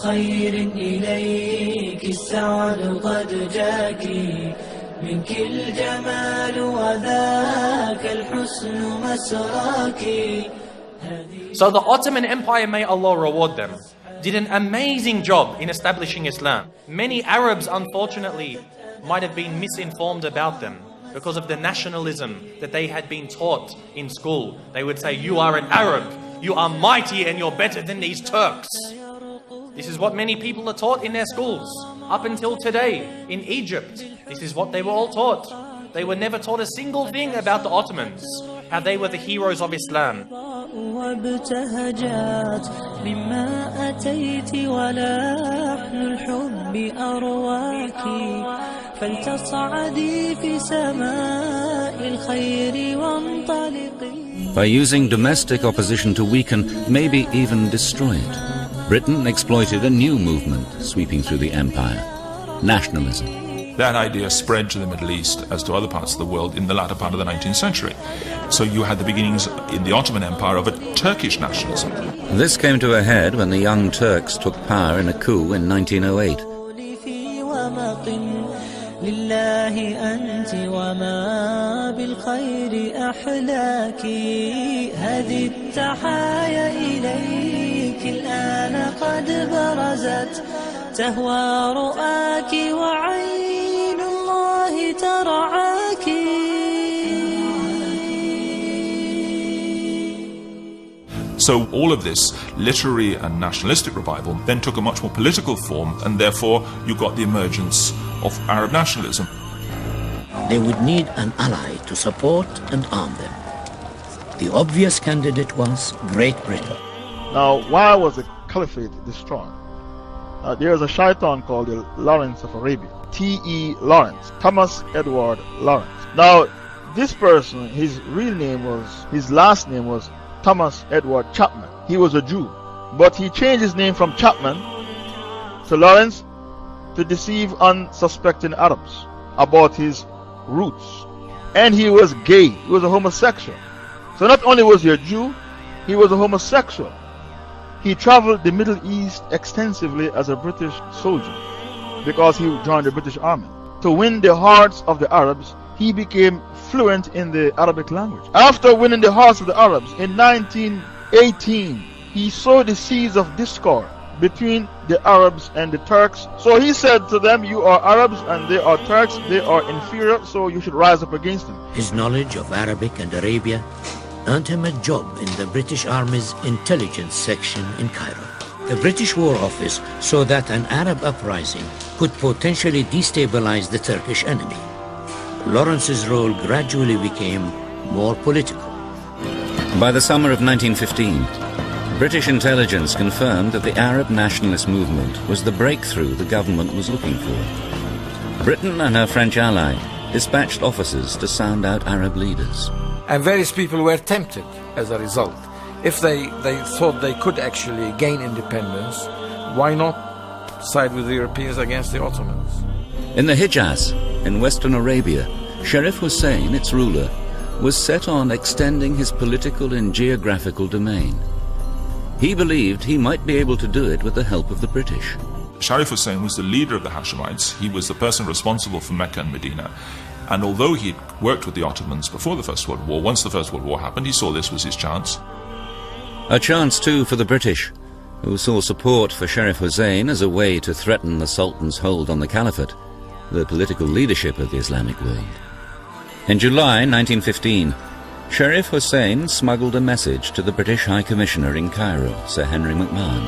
خير إليك السعد قد جاك منك الجمال وذاك الحسن مسراك. So the Ottoman Empire, may Allah reward them, did an amazing job in establishing Islam. Many Arabs, unfortunately, might have been misinformed about them because of the nationalism that they had been taught in school. They would say, you are an Arab, you are mighty and you're better than these Turks. This is what many people are taught in their schools. Up until today, in Egypt, this is what they were all taught. They were never taught a single thing about the Ottomans, how they were the heroes of Islam. وابتهجت مما أتيت ولحن الحب أرواك فلتصعدي في سماء الخير وانطلقي. By using domestic opposition to weaken, maybe even destroy it, Britain exploited a new movement sweeping through the empire: nationalism. That idea spread to the Middle East as to other parts of the world in the latter part of the 19th century. So you had the beginnings in the Ottoman Empire of a Turkish nationalism. This came to a head when the Young Turks took power in a coup in 1908. لله أنت وما بالخير أحلاك هذه التحايا إليك الآن قد برزت تهوى رؤاك وعين الله ترعاك. So all of this literary and nationalistic revival then took a much more political form, and therefore you got the emergence of Arab nationalism. They would need an ally to support and arm them. The obvious candidate was Great Britain. Now, why was the Caliphate destroyed? There is a shaitan called the Lawrence of Arabia. T.E. Lawrence, Thomas Edward Lawrence. Now, this person, his last name was Thomas Edward Chapman. He was a Jew, but he changed his name from Chapman to Lawrence to deceive unsuspecting Arabs about his roots. And he was gay, he was a homosexual. So not only was he a Jew, he was a homosexual. He traveled the Middle East extensively as a British soldier because he joined the British Army. To win the hearts of the Arabs, he became fluent in the Arabic language. After winning the hearts of the Arabs in 1918, he sowed the seeds of discord between the Arabs and the Turks. So he said to them, you are Arabs and they are Turks, they are inferior, so you should rise up against them. His knowledge of Arabic and Arabia earned him a job in the British Army's intelligence section in Cairo. The British War Office saw that an Arab uprising could potentially destabilize the Turkish enemy. Lawrence's role gradually became more political. By the summer of 1915, British intelligence confirmed that the Arab nationalist movement was the breakthrough the government was looking for. Britain and her French ally dispatched officers to sound out Arab leaders. And various people were tempted as a result. If they thought they could actually gain independence, why not side with the Europeans against the Ottomans? In the Hijaz, in western Arabia, Sharif Hussein, its ruler, was set on extending his political and geographical domain. He believed he might be able to do it with the help of the British. Sharif Hussein was the leader of the Hashemites. He was the person responsible for Mecca and Medina. And although he had worked with the Ottomans before the First World War, once the First World War happened, he saw this was his chance. A chance, too, for the British, who saw support for Sharif Hussein as a way to threaten the Sultan's hold on the Caliphate, the political leadership of the Islamic world. In July 1915, Sharif Hussein smuggled a message to the British High Commissioner in Cairo, Sir Henry McMahon,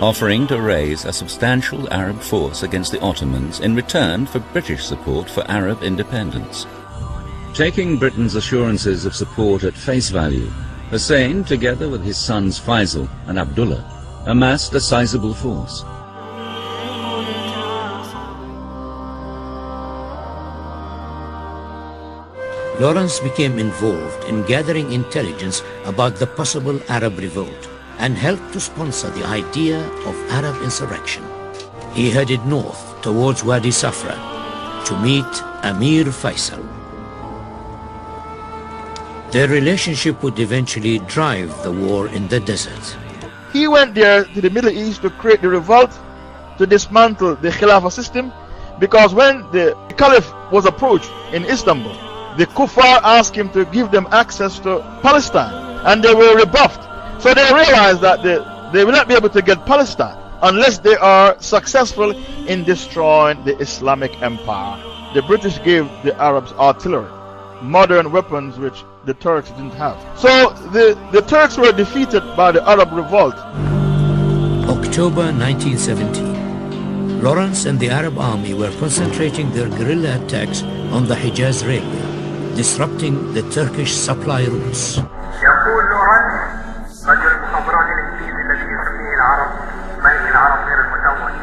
offering to raise a substantial Arab force against the Ottomans in return for British support for Arab independence. Taking Britain's assurances of support at face value, Hussein, together with his sons Faisal and Abdullah, amassed a sizable force. Lawrence became involved in gathering intelligence about the possible Arab revolt and helped to sponsor the idea of Arab insurrection. He headed north towards Wadi Safra to meet Amir Faisal. Their relationship would eventually drive the war in the desert. He went there to the Middle East to create the revolt to dismantle the khilafat system, because when the Caliph was approached in Istanbul, the kuffar asked him to give them access to Palestine, and they were rebuffed. So they realized that they will not be able to get Palestine unless they are successful in destroying the Islamic Empire. The British gave the Arabs artillery, modern weapons which the Turks didn't have. So the Turks were defeated by the Arab revolt. October 1917. Lawrence and the Arab army were concentrating their guerrilla attacks on the Hijaz Railway, disrupting the Turkish supply routes. يقول لورنس رجل المخابرات الانجليزي الذي يسميه العرب ملك العرب غير المتوج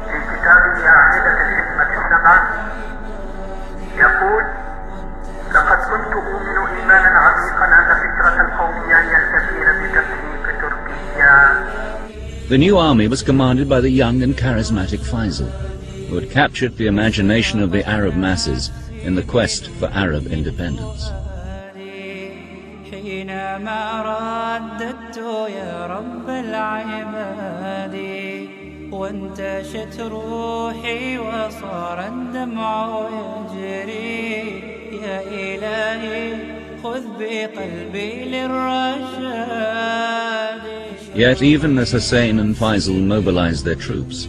في كتابه عاهدة الحكمة السبعة، يقول: لقد كنت أؤمن إيمانا عميقا أن فكرة القومية هي الكفيلة بتفكيك تركيا. The new army was commanded by the young and charismatic Faisal, who had captured the imagination of the Arab masses in the quest for Arab independence. حينما رددت يا رب العباد وانتشت روحي وصار الدمع يجري يا إلهي خذ بقلبي للرشاد. Yet even as Hussein and Faisal mobilized their troops,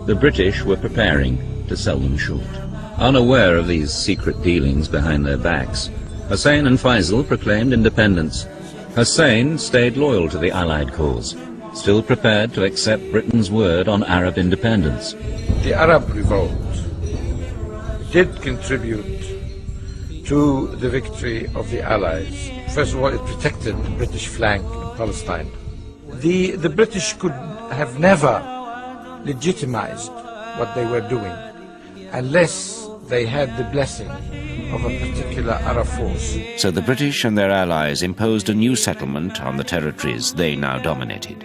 the British were preparing to sell them short. Unaware of these secret dealings behind their backs, Hussein and Faisal proclaimed independence. Hussein stayed loyal to the Allied cause, still prepared to accept Britain's word on Arab independence. The Arab revolt did contribute to the victory of the Allies. First of all, it protected the British flank in Palestine. The British could have never legitimized what they were doing unless they had the blessing of a particular Arab force. So the British and their allies imposed a new settlement on the territories they now dominated.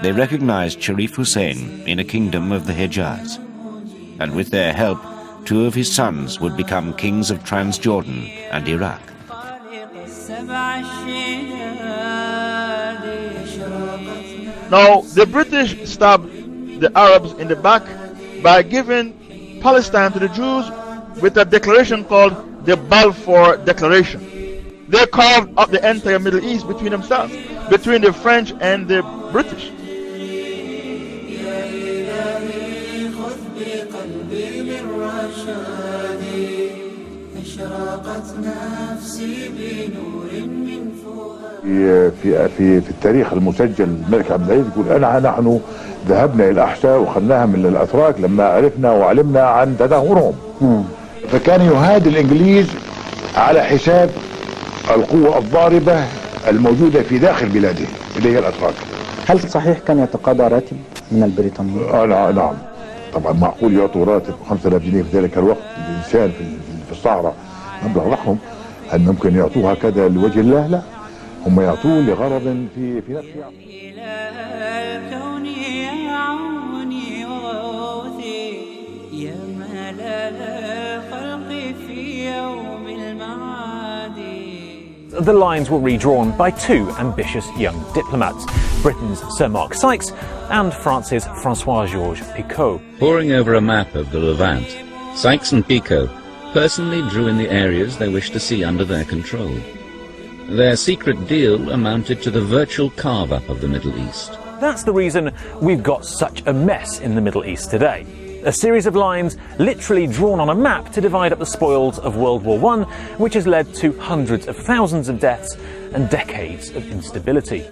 They recognized Sharif Hussein in a kingdom of the Hijaz, and with their help, 2 of his sons would become kings of Transjordan and Iraq. Now, the British stabbed the Arabs in the back by giving Palestine to the Jews with a declaration called the Balfour Declaration. They carved up the entire Middle East between themselves, between the French and the British. في التاريخ المسجل الملك عبد العزيز يقول نحن ذهبنا الى الاحساء وخلناها من الاتراك لما عرفنا وعلمنا عن تدهورهم. فكان يهاد الانجليز على حساب القوة الضاربة الموجودة في داخل بلاده اللي هي الاتراك. هل صحيح كان يتقاضى راتب من البريطانيين؟ نعم طبعا معقول يعطوا راتب 5000 جنيه في ذلك الوقت الانسان في الصحراء مبلغ ضخم. هل ممكن يعطوه هكذا لوجه الله؟ لا، هم يعطوه لغرض في نفسه. The lines were redrawn by 2 ambitious young diplomats, Britain's Sir Mark Sykes and France's François-Georges Picot. Poring over a map of the Levant, Sykes and Picot personally drew in the areas they wished to see under their control. Their secret deal amounted to the virtual carve-up of the Middle East. That's the reason we've got such a mess in the Middle East today. A series of lines literally drawn on a map to divide up the spoils of World War I, which has led to hundreds of thousands of deaths and decades of instability.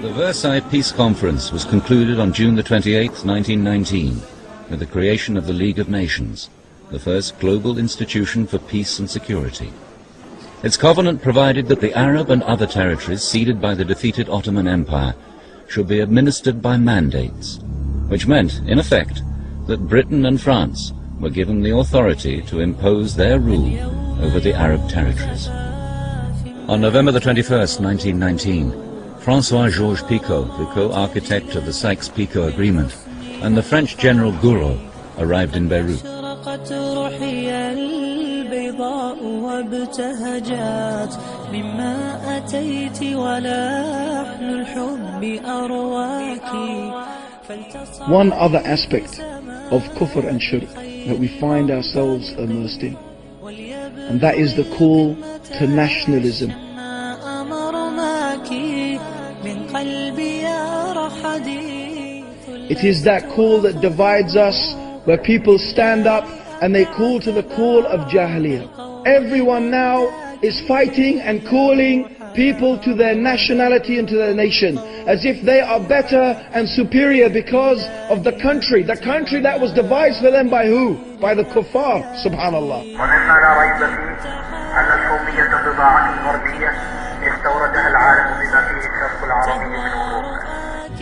The Versailles Peace Conference was concluded on June the 28th, 1919, with the creation of the League of Nations, the first global institution for peace and security. Its covenant provided that the Arab and other territories ceded by the defeated Ottoman Empire should be administered by mandates, which meant, in effect, that Britain and France were given the authority to impose their rule over the Arab territories. On November the 21st, 1919, François-Georges Picot, the co-architect of the Sykes-Picot Agreement, and the French General Gouraud arrived in Beirut. وابتهجت مما أتيت ولحن الحب أرواك. One other aspect of kufr and shirk that we find ourselves immersed in, and that is the call to nationalism. It is that call that divides us, where people stand up and they call to the call of Jahiliyyah. Everyone now is fighting and calling people to their nationality and to their nation, as if they are better and superior because of the country that was devised for them by who? By the kuffar, subhanallah.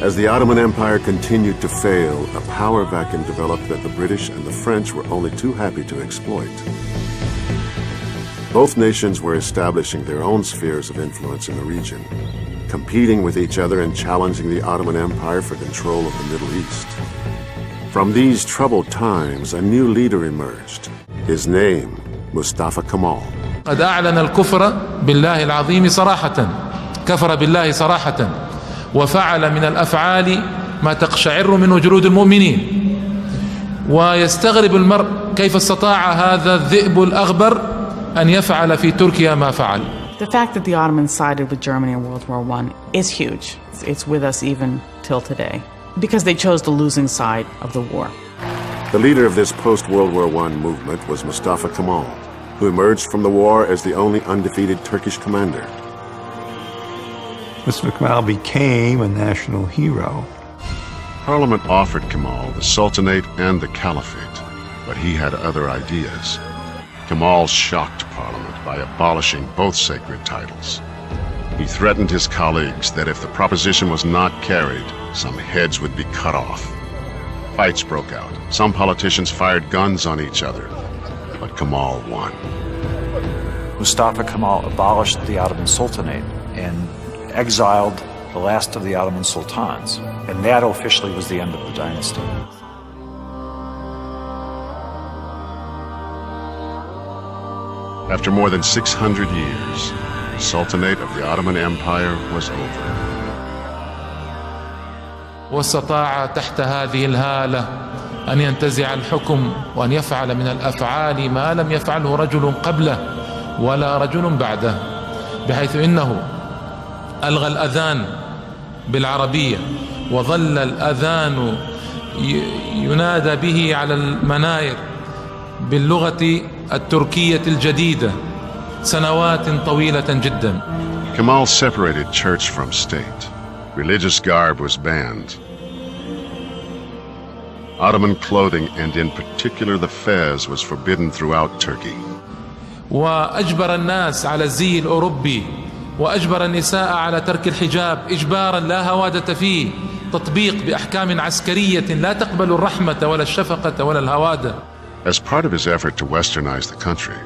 As the Ottoman Empire continued to fail, a power vacuum developed that the British and the French were only too happy to exploit. Both nations were establishing their own spheres of influence in the region, competing with each other and challenging the Ottoman Empire for control of the Middle East. From these troubled times, a new leader emerged. His name, Mustafa Kemal. قد أعلن الكفر بالله العظيم صراحة، كفر بالله صراحة، وفعل من الأفعال ما تقشعر منه جلود المؤمنين. ويستغرب المرء كيف استطاع هذا الذئب الأغبر أن يفعل في تركيا ما فعل. The fact that the Ottomans sided with Germany in World War I is huge. It's with us even till today, because they chose the losing side of the war. The leader of this post-World War I movement was Mustafa Kemal, who emerged from the war as the only undefeated Turkish commander. Mustafa Kemal became a national hero. Parliament offered Kemal the Sultanate and the Caliphate, but he had other ideas. Kemal shocked Parliament by abolishing both sacred titles. He threatened his colleagues that if the proposition was not carried, some heads would be cut off. Fights broke out. Some politicians fired guns on each other, but Kemal won. Mustafa Kemal abolished the Ottoman Sultanate and exiled the last of the Ottoman sultans, and that officially was the end of the dynasty. After more than 600 years, the Sultanate of the Ottoman Empire was over. واستطاع تحت هذه الهالة أن ينتزع الحكم وأن يفعل من الأفعال ما لم يفعله رجل قبله ولا رجل بعده، بحيث إنه ألغى الأذان بالعربية، وظل الأذان ينادى به على المناير باللغة التركية الجديدة سنوات طويلة جدا. Kemal separated church from state. Religious garb was banned. Ottoman clothing, and in particular the fez, was forbidden throughout Turkey. وأجبر الناس على الزي الأوروبي، وأجبر النساء على ترك الحجاب إجبارا لا هوادة فيه، تطبيق بأحكام عسكرية لا تقبل الرحمة ولا الشفقة ولا الهوادة. As part of his effort to westernize the country,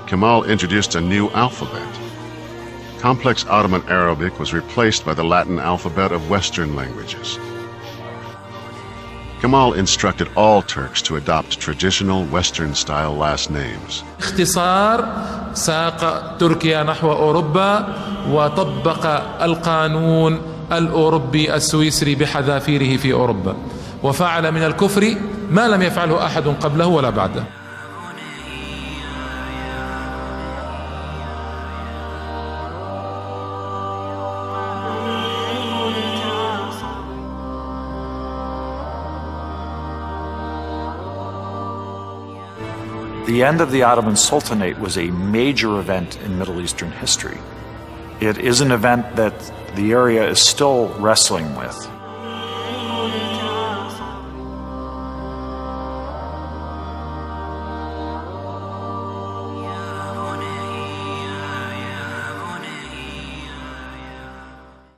Kemal introduced a new alphabet. Complex Ottoman Arabic was replaced by the Latin alphabet of Western languages. Kemal instructed all Turks to adopt traditional Western-style last names. باختصار ساق تركيا نحو أوروبا وطبق القانون الأوروبي السويسري بحذافيره في أوروبا، وفعل من الكفر ما لم يفعله أحد قبله ولا بعده. The end of the Ottoman Sultanate was a major event in Middle Eastern history. It is an event that the area is still wrestling with.